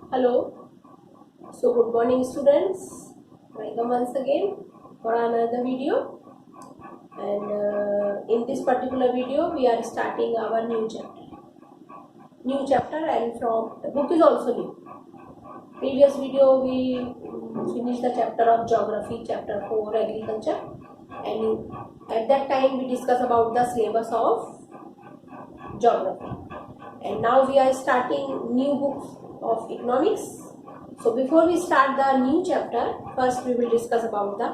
Hello, so good morning students. Welcome once again for another video. And in this particular video, we are starting our new chapter. New chapter, and from the book is also new. Previous video we finished the chapter of geography, chapter 4 agriculture, and at that time we discussed about the syllabus of geography. And now we are starting new books of economics. So before we start the new chapter, first we will discuss about the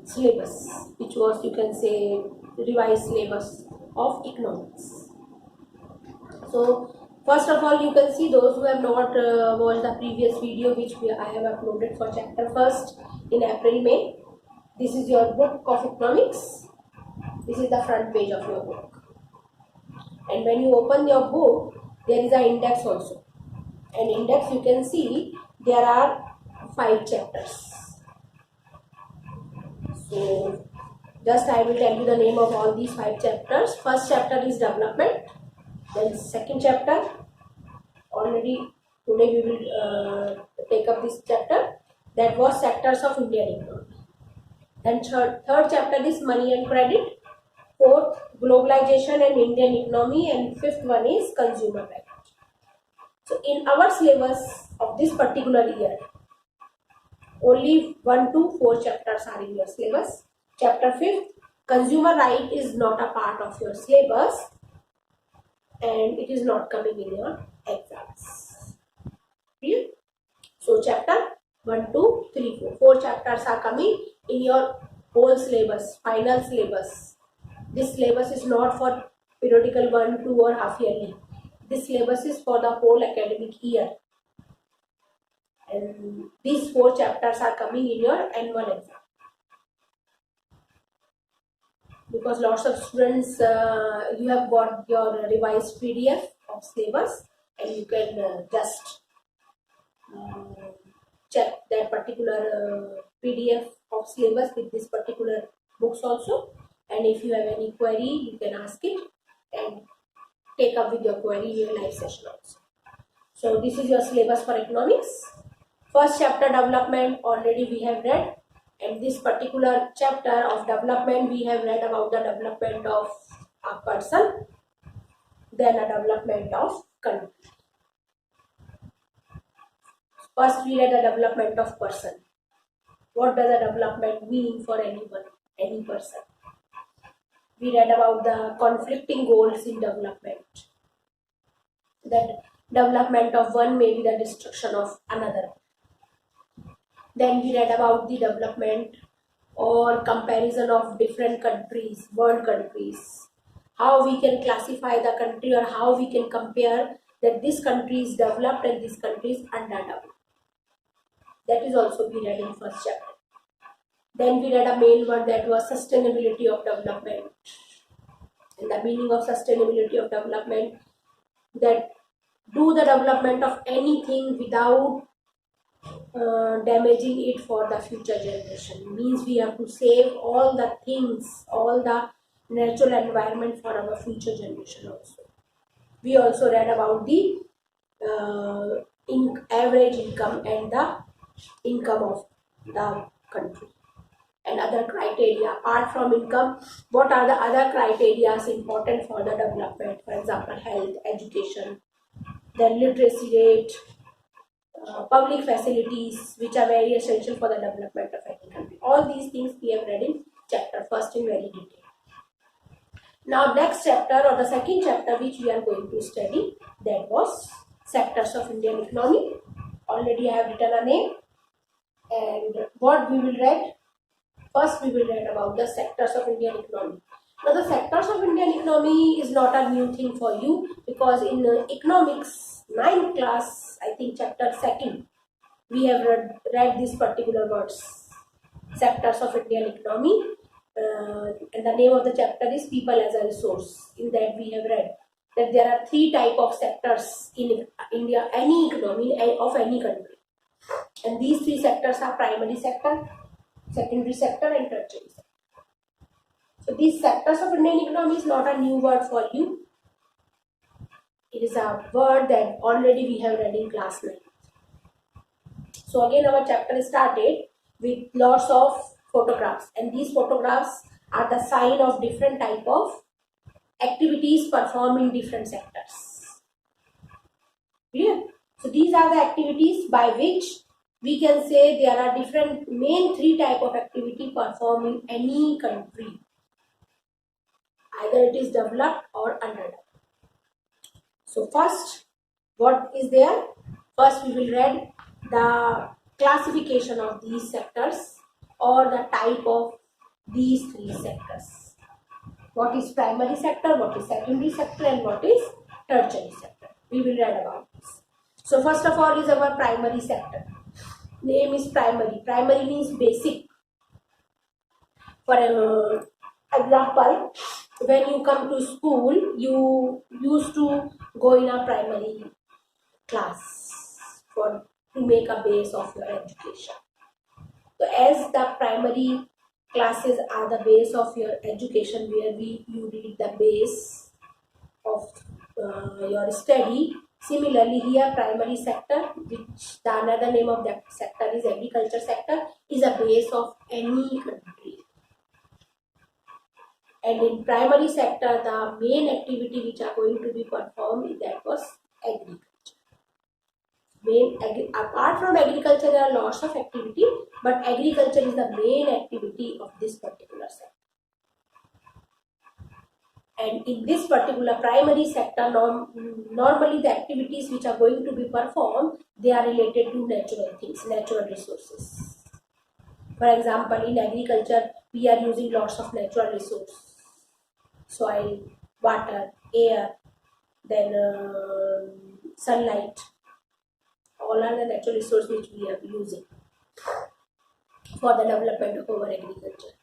syllabus, which was, you can say, revised syllabus of economics. So first of all, you can see those who have not watched the previous video which I have uploaded for chapter first in April, May. This is your book of economics. This is the front page of your book. And when you open your book, there is an index also. And index, you can see there are 5 chapters. So just I will tell you the name of all these 5 chapters. First chapter is development. Then second chapter, already today we will take up this chapter, that was sectors of Indian economy. Then third chapter is money and credit. Fourth, globalization and Indian economy, and fifth one is consumer package. So in our syllabus of this particular year, only 1 to 4 chapters are in your syllabus. Chapter 5th, consumer right, is not a part of your syllabus and it is not coming in your exams. Clear? So chapter 1, 2, 3, 4. 4 chapters are coming in your whole syllabus, final syllabus. This syllabus is not for periodical 1, 2 or half yearly. This syllabus is for the whole academic year. And these 4 chapters are coming in your annual exam. Because lots of students, you have got your revised PDF of syllabus and you can just check that particular PDF of syllabus with this particular books also. And if you have any query, you can ask it and take up with your query in your live session also. So this is your syllabus for economics. First chapter, development, already we have read. And this particular chapter of development, we have read about the development of a person, then a development of country. First, we read the development of person. What does a development mean for anyone, any person? We read about the conflicting goals in development. That development of one may be the destruction of another. Then we read about the development or comparison of different countries, world countries. How we can classify the country or how we can compare that this country is developed and this country is underdeveloped. That is also we read in first chapter. Then we read a main word, that was sustainability of development. And the meaning of sustainability of development, that do the development of anything without damaging it for the future generation. Means we have to save all the things, all the natural environment for our future generation also. We also read about the average income and the income of the country and other criteria. Apart from income, what are the other criteria important for the development? For example, health, education, then literacy rate, public facilities, which are very essential for the development of any country. All these things we have read in chapter first in very detail. Now next chapter, or the second chapter which we are going to study, that was sectors of Indian economy. Already I have written a name. And what we will read? First we will read about the sectors of Indian economy. Now the sectors of Indian economy is not a new thing for you, because in economics 9th class, I think chapter 2nd, we have read these particular words, sectors of Indian economy, and the name of the chapter is people as a resource. In that we have read that there are 3 type of sectors in India, any economy of any country, and these 3 sectors are primary sector, secondary sector and tertiary sector. So these sectors of Indian economy is not a new word for you. It is a word that already we have read in class 9. So again our chapter started with lots of photographs, and these photographs are the sign of different type of activities performed in different sectors. Clear? So these are the activities by which we can say there are different main three type of activity performed in any country. Either it is developed or underdeveloped. So first, what is there? First we will read the classification of these sectors or the type of these three sectors. What is primary sector, what is secondary sector, and what is tertiary sector. We will read about this. So first of all is our primary sector. Name is primary. Primary means basic. For example, when you come to school, you used to go in a primary class to make a base of your education. So as the primary classes are the base of your education, where you read the base of your study. Similarly, here primary sector, which the another name of that sector is agriculture sector, is a base of any country. And in primary sector, the main activity which are going to be performed, that was agriculture. Apart from agriculture, there are lots of activity, but agriculture is the main activity of this particular sector. And in this particular primary sector, normally the activities which are going to be performed, they are related to natural things, natural resources. For example, in agriculture, we are using lots of natural resources: soil, water, air, then sunlight. All are the natural resources which we are using for the development of our agriculture.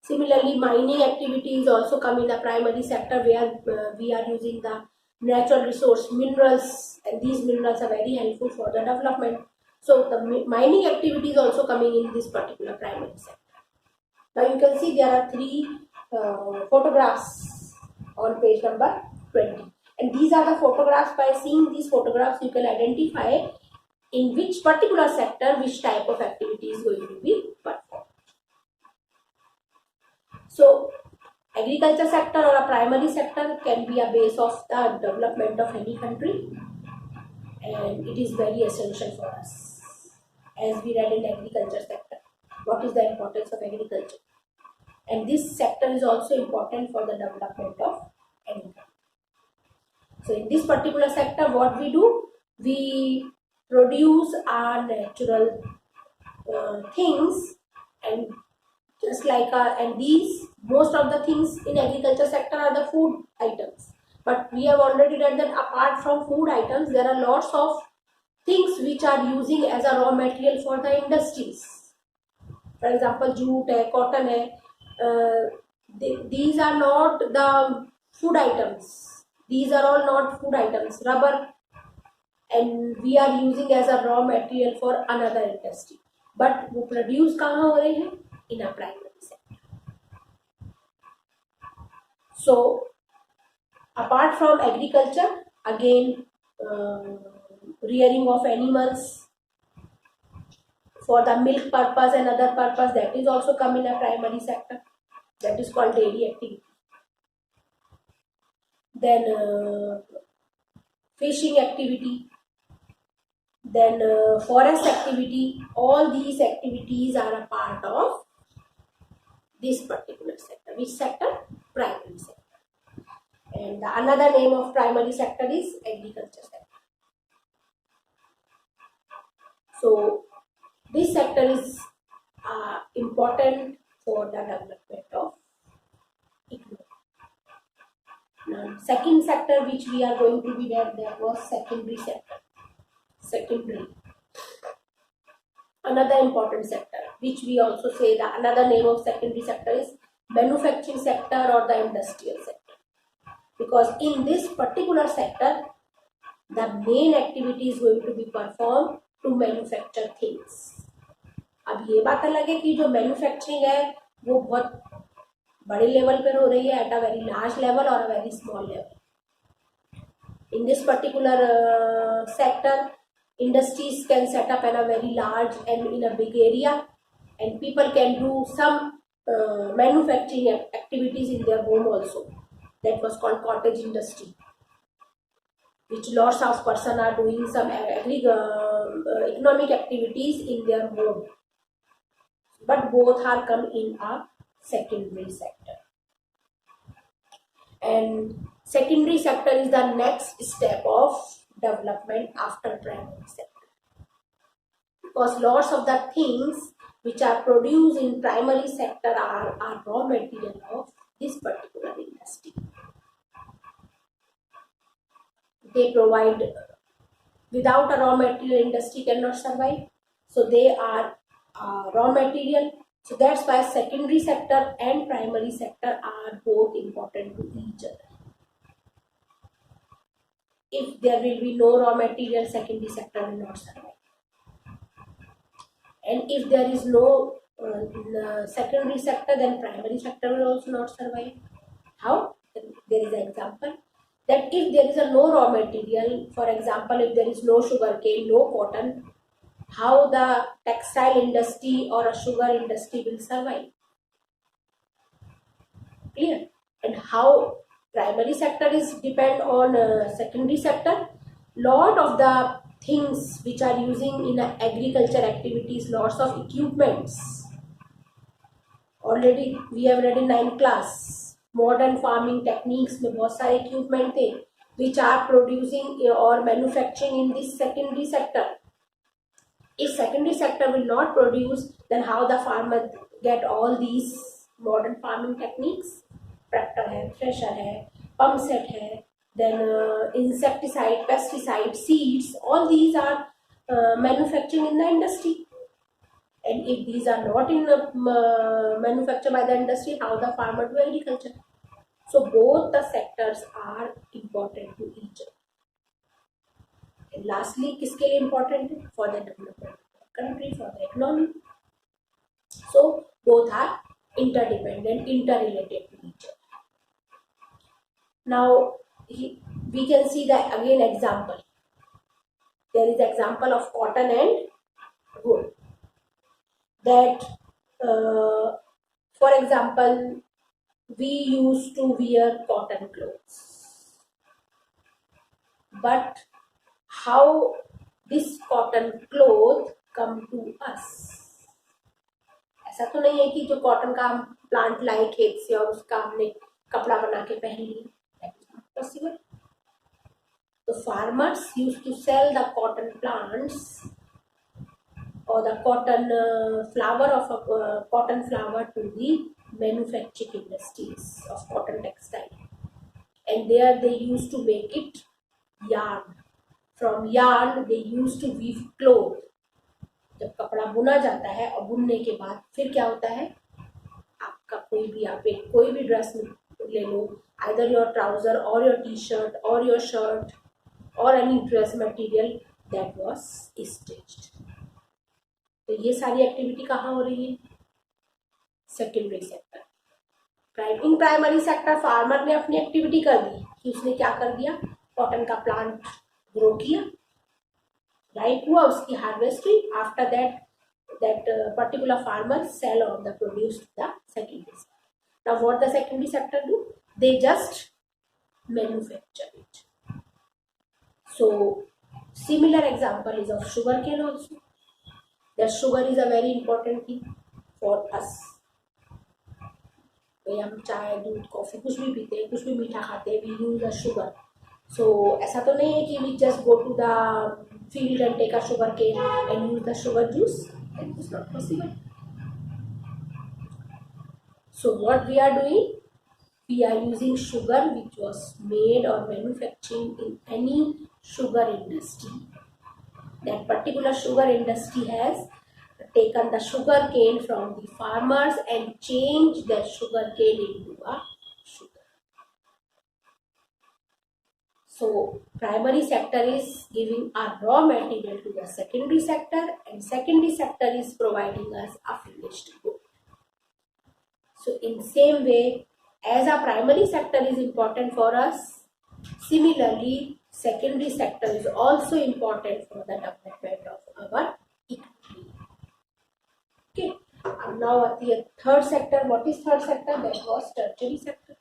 Similarly, mining activities also come in the primary sector, where we are using the natural resource minerals, and these minerals are very helpful for the development. So the mining activity is also coming in this particular primary sector. Now you can see there are three photographs on page number 20, and these are the photographs. By seeing these photographs, you can identify in which particular sector which type of activity is going to be performed. So agriculture sector or a primary sector can be a base of the development of any country, and it is very essential for us. As we read in agriculture sector, what is the importance of agriculture? And this sector is also important for the development of any country. So in this particular sector, what we do? We produce our natural things, and just like and these, most of the things in agriculture sector are the food items. But we have already read that apart from food items, there are lots of things which are using as a raw material for the industries. For example, jute hai, cotton hai. These are not the food items. These are all not food items. Rubber, and we are using as a raw material for another industry. But वो produce कहाँ हो रहे हैं? In a primary sector. So apart from agriculture, again rearing of animals for the milk purpose and other purpose, that is also come in a primary sector. That is called dairy activity. Then fishing activity, then forest activity. All these activities are a part of this particular sector. Which sector? Primary sector. And the another name of primary sector is agriculture sector. So this sector is important for the development of economy. Now, second sector which we are going to be there was secondary sector. Secondary, another important sector, which we also say the another name of secondary sector is manufacturing sector or the industrial sector, because in this particular sector the main activity is going to be performed to manufacture things. अब ये बात अलग है कि जो manufacturing है वो बहुत बड़े लेवल पर हो रही है, at a very large level और a very small level. In this particular sector, industries can set up in a very large and in a big area, and people can do some manufacturing activities in their home also. That was called cottage industry, which lots of person are doing some economic activities in their home. But both are come in a secondary sector. And secondary sector is the next step of development after primary sector, because lots of the things which are produced in primary sector are raw material of this particular industry. They provide, without a raw material industry cannot survive, so they are raw material. So that's why secondary sector and primary sector are both important to each other. If there will be no raw material, secondary sector will not survive. And if there is no secondary sector, then primary sector will also not survive. How? There is an example that if there is a no raw material, for example, if there is no sugarcane, no cotton, how the textile industry or a sugar industry will survive? Clear? And how primary sector is depend on secondary sector. Lot of the things which are using in agriculture activities, lots of equipments. Already we have read in 9th class. Modern farming techniques में बहुत सारे equipment थे which are producing और manufacturing in this secondary sector. If secondary sector will not produce, then how the farmer get all these modern farming techniques? Tractor है, thresher है, pump set है, then insecticide, pesticide, seeds, all these are manufacturing in the industry. And if these are not in manufactured by the industry, how the farmer do agriculture? So both the sectors are important to each other. And lastly, किसके लिए important है? For the development of the country, for the economy. So both are interdependent, interrelated to each other. Now we can see that again example. There is example of cotton and wool. That for example, we used to wear cotton clothes, but how this cotton cloth come to us? ऐसा तो नहीं है कि जो cotton का हम plant लाए खेत से और उसका हमने कपड़ा बना के पहन लिया. पॉसिबल. तो farmers use to sell the cotton plants or the cotton flower of cotton flower to the manufacturing industries of cotton textile, and there they used to make it yarn. From yarn they used to weave cloth. जब कपड़ा बुना जाता है और बुनने के बाद फिर क्या होता है, आपका कोई भी आप एक कोई भी ड्रेस ले लो, either your trouser or your t-shirt or your shirt or any dress material that was stitched. तो ये सारी एक्टिविटी कहाँ हो रही है? Secondary sector. In primary sector farmer ने अपनी एक्टिविटी कर दी कि उसने क्या कर दिया, कॉटन का प्लांट ग्रो किया, राइट हुआ, उसकी harvesting, after that particular farmer sell off the produce to the secondary sector. Now what the secondary sector do? They just manufacture it. So similar example is of sugarcane also. That sugar is a very important thing for us. तो हम चाय, दूध, coffee कुछ भी पीते हैं, कुछ भी मीठा खाते हैं, we use the sugar. So ऐसा तो नहीं है कि we just go to the field and take a sugar cane and use the sugar juice. That is not possible. So what we are doing? We are using sugar which was made or manufacturing in any sugar industry. That particular sugar industry has taken the sugar cane from the farmers and changed that sugar cane into a sugar. So primary sector is giving a raw material to the secondary sector, and secondary sector is providing us a finished good. So in same way, as a primary sector is important for us, similarly secondary sector is also important for the development of our economy. Okay. And now at the third sector, what is third sector? That was tertiary sector.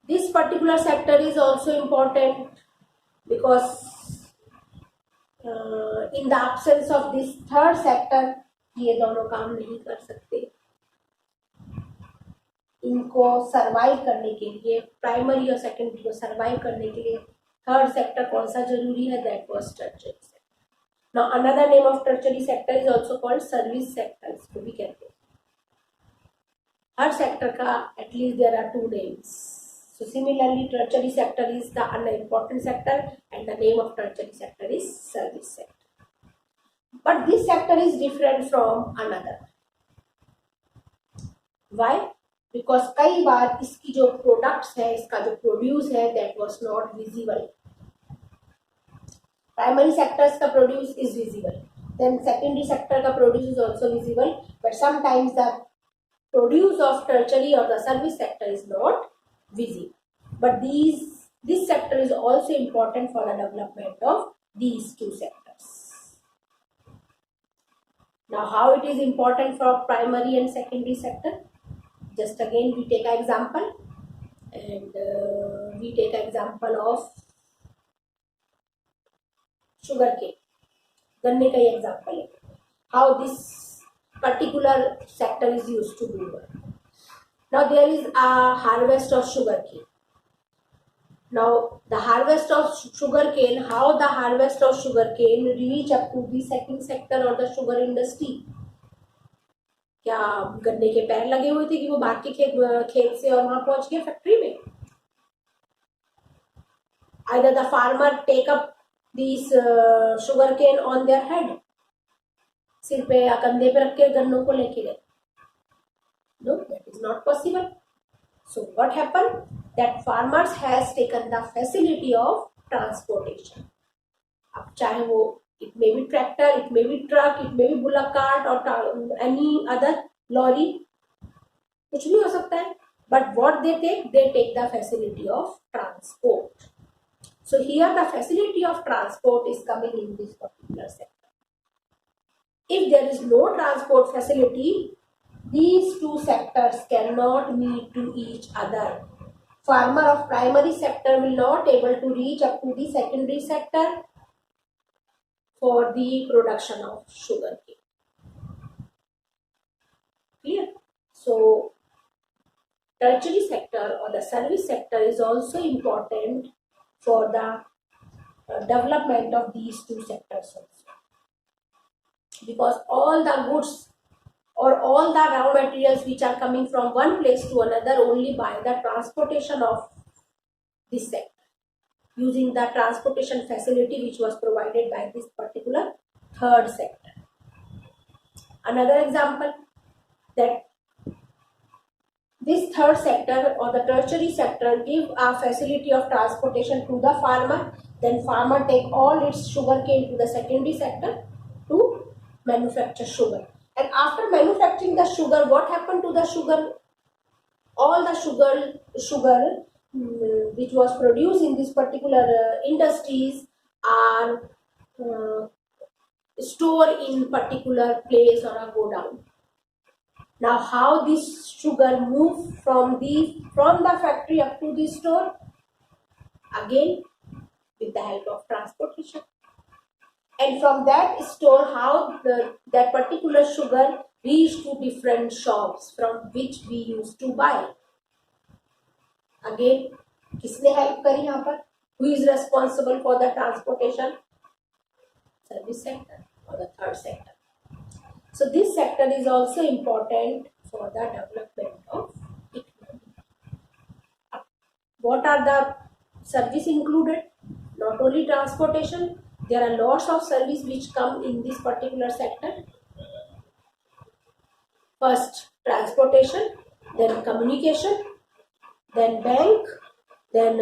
This particular sector is also important because in the absence of this third sector, ये दोनों काम नहीं कर सकते. इनको survive करने के लिए, प्राइमरी और सेकेंडरी को सर्वाइव करने के लिए थर्ड सेक्टर कौन सा जरूरी है? That was tertiary sector. Now another name of tertiary sector is also called service sector. इसको भी कहते हैं. हर सेक्टर का at least there are two names. So similarly, tertiary sector is the unimportant sector and the name of tertiary sector is service sector. But this sector is different from another. Why? Because कई बार इसकी जो products है, इसका जो produce है, that was not visible. Primary sectors का produce is visible. Then secondary sector का produce is also visible. But sometimes the produce of tertiary or the service sector is not visible. But this sector is also important for the development of these two sectors. Now, how it is important for primary and secondary sector? Just again we take an example, and we take an example of sugarcane. गन्ने का ही example है. How this particular sector is used to do work. Now there is a harvest of sugarcane. Now the harvest of sugarcane, how the harvest of sugarcane reach up to the second sector or the sugar industry? क्या गन्ने के पैर लगे हुए थे कि वो बाहर के खेत से और वहां पहुंच गए फैक्ट्री में? Either the farmer take up these sugarcane on their head, सिर पे या कंधे पे रख के गन्नों को लेके गए. No, that is not possible. So what happened? That farmers has taken the facility of transportation. अब चाहे वो it may be tractor, it may be truck, it may be bullock cart or any other lorry, कुछ भी हो सकता है. But what they take the facility of transport. So here the facility of transport is coming in this particular sector. If there is no transport facility, these two sectors cannot meet to each other. Farmer of primary sector will not able to reach up to the secondary sector for the production of sugarcane. Clear? So, tertiary sector or the service sector is also important for the development of these two sectors also. Because all the goods or all the raw materials which are coming from one place to another only by the transportation of this sector, using the transportation facility which was provided by this particular third sector. Another example, that this third sector or the tertiary sector give a facility of transportation to the farmer, then farmer take all its sugarcane to the secondary sector to manufacture sugar. And after manufacturing the sugar, what happened to the sugar? All the sugar which was produced in this particular industries are stored in particular place or a godown. Now, how this sugar move from the factory up to the store? Again, with the help of transportation. And from that store, how that particular sugar reached to different shops from which we used to buy. Again, किसने help करी यहाँ पर? Who is responsible for the transportation? Service sector or the third sector. So this sector is also important for the development of economy. What are the service included? Not only transportation. There are lots of service which come in this particular sector. First, transportation, then communication, then bank, then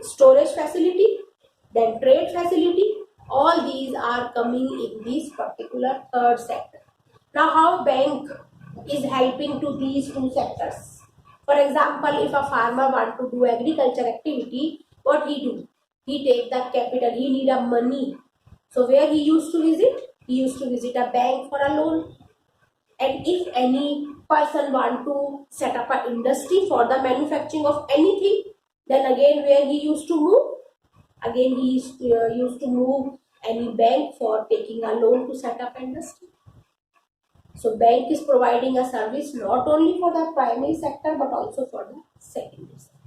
storage facility, then trade facility. All these are coming in this particular third sector. Now, how bank is helping to these two sectors? For example, if a farmer want to do agriculture activity, what he do? He take that capital, he need a money. So where he used to visit? He used to visit a bank for a loan. And if any person want to set up an industry for the manufacturing of anything, then again where he used to move? Again he used to move any bank for taking a loan to set up industry. So bank is providing a service not only for the primary sector but also for the secondary sector.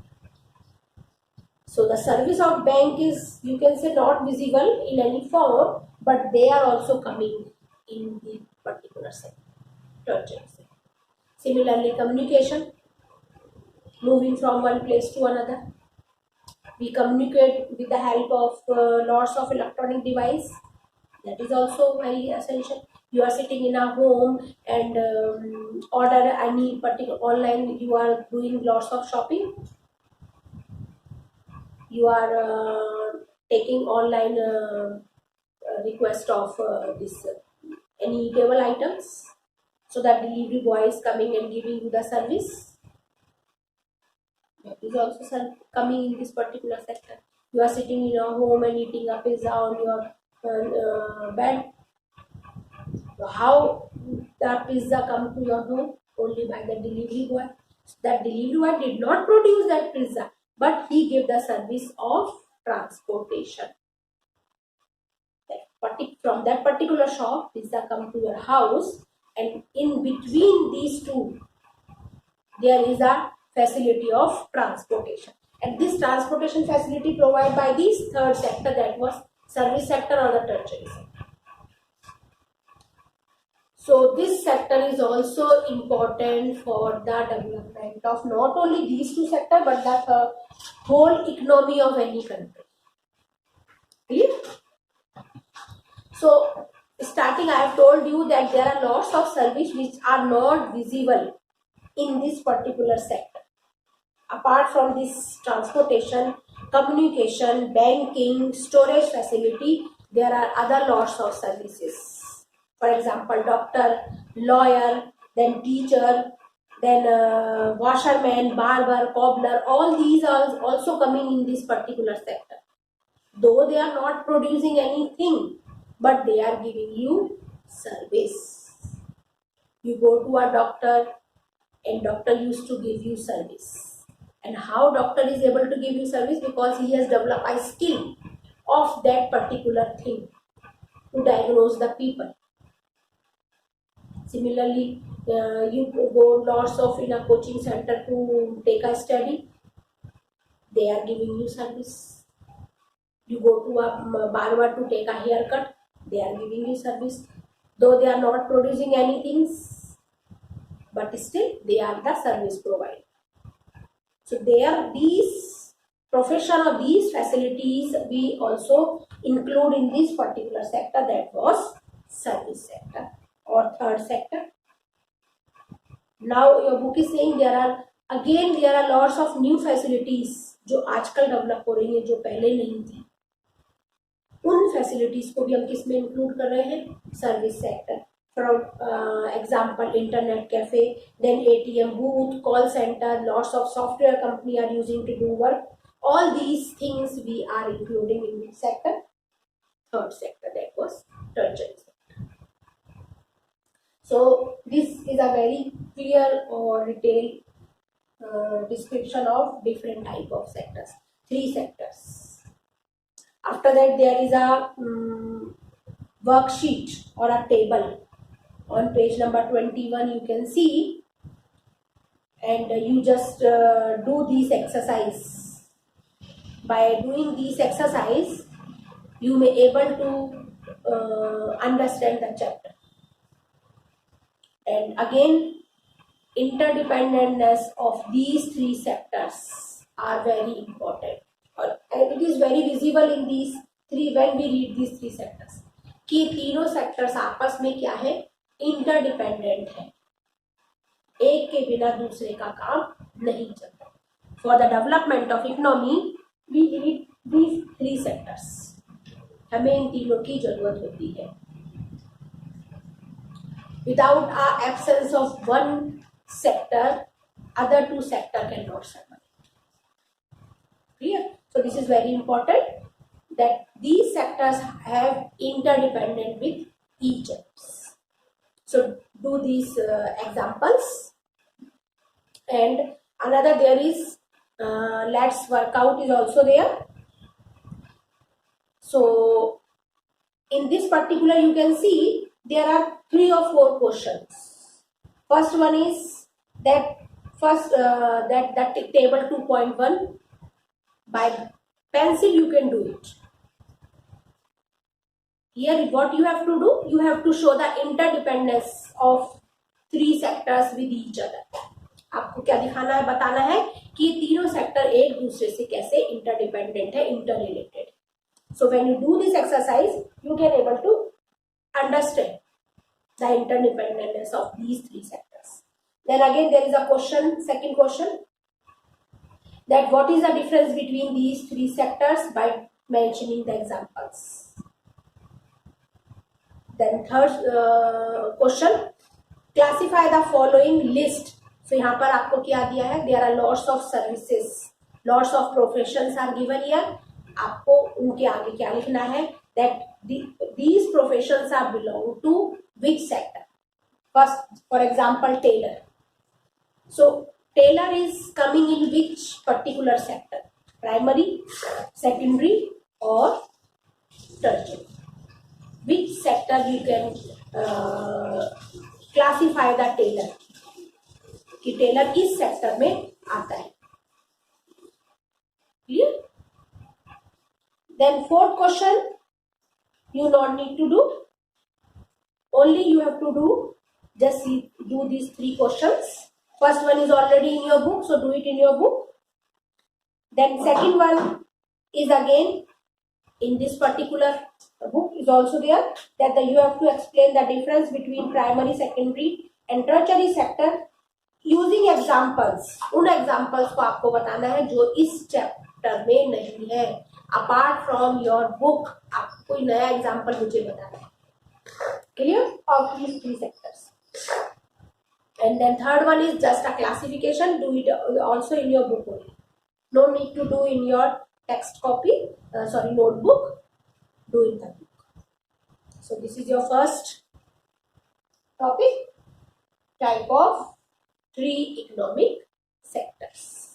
So the service of bank is, you can say, not visible in any form, but they are also coming in the particular sector, tertiary sector. Similarly, communication, moving from one place to another. We communicate with the help of lots of electronic device. That is also very essential. You are sitting in a home and order any particular online. You are doing lots of shopping. You are taking online request of this any table items. So that delivery boy is coming and giving you the service. That is also coming in this particular sector. You are sitting in your home and eating a pizza on your bed. So how the pizza come to your home? Only by the delivery boy. So that delivery boy did not produce that pizza, but he gave the service of transportation. From that particular shop, pizza come to your house, and in between these two, there is a facility of transportation. And this transportation facility provided by this third sector, that was service sector or the tertiary sector. So this sector is also important for the development of not only these two sectors but the whole economy of any country. Clear? So starting, I have told you that there are lots of services which are not visible in this particular sector. Apart from this transportation, communication, banking, storage facility, there are other lots of services. For example, doctor, lawyer, then teacher, then washerman, barber, cobbler, all these are also coming in this particular sector. Though they are not producing anything, but they are giving you service. You go to a doctor and doctor used to give you service. And how doctor is able to give you service? Because he has developed a skill of that particular thing to diagnose the people. Similarly, you go lots of in a coaching center to take a study. They are giving you service. You go to a barber to take a haircut. They are giving you service. Though they are not producing anything, but still they are the service provider. So there, these profession or these facilities we also include in this particular sector, that was service sector or third sector. Now your book is saying there are lots of new facilities जो आजकल develop हो रही हैं, जो पहले नहीं थी. उन फैसिलिटीज को भी हम किस में इंक्लूड कर रहे हैं? Service sector. From example, internet cafe, then ATM booth, call center, lots of software company are using to do work. All these things we are including in this sector, third sector, that was tertiary sector. So this is a very clear or detailed description of different type of sectors. 3 sectors. After that, there is a worksheet or a table. On page number 21, you can see, and you just do this exercise. By doing this exercise, you may able to understand the chapter. And again, interdependentness of these 3 sectors are very important, and it is very visible in these 3 when we read these 3 sectors कि तीनों sectors आपस में क्या है? Interdependent है. एक के बिना दूसरे का काम नहीं चलता. For the development of economy we need these 3 sectors. हमें इन तीनों की जरूरत होती है. Without a absence of one sector other two sector cannot survive. Clear? So this is very important that these sectors have interdependent with each other. So do these examples. And another there is let's work out is also there. So in this particular you can see there are 3 or 4 questions. First one is that that table 2.1 by pencil you can do it. Here what you have to do, you have to show the interdependence of 3 sectors with each other. आपको क्या दिखाना है, बताना है कि ये तीनों sector एक दूसरे से कैसे इंटरडिपेंडेंट है, interrelated. So when you do this exercise, you can able to understand the interdependence of these 3 sectors. Then again there is a question, second question, that what is the difference between these 3 sectors by mentioning the examples. Then third question, classify the following list. So यहाँ पर आपको क्या दिया है, there are lots of services, lots of professions are given here. आपको उनके आगे क्या लिखना है, that these professions are belong to which sector. First, for example, tailor. So tailor is coming in which particular sector, primary, secondary or tertiary. Which sector you can classify the tailor, कि Taylor किस sector में आता है. Clear? Then fourth question you not need to do, only you have to do just do these 3 questions. First one is already in your book, so do it in your book. Then second one is again in this particular book is also there, that you have to explain the difference between primary, secondary and tertiary sector using examples. उन examples को आपको बताना है जो इस chapter में नहीं है. अपार्ट फ्रॉम योर बुक आपको कोई नया एग्जाम्पल मुझे बताना है. Clear? Of these 3 sectors. And then third one is just a classification. Do it also in your book only. No need to do in your text copy, notebook. Do in the book. So this is your first topic, type of 3 economic sectors.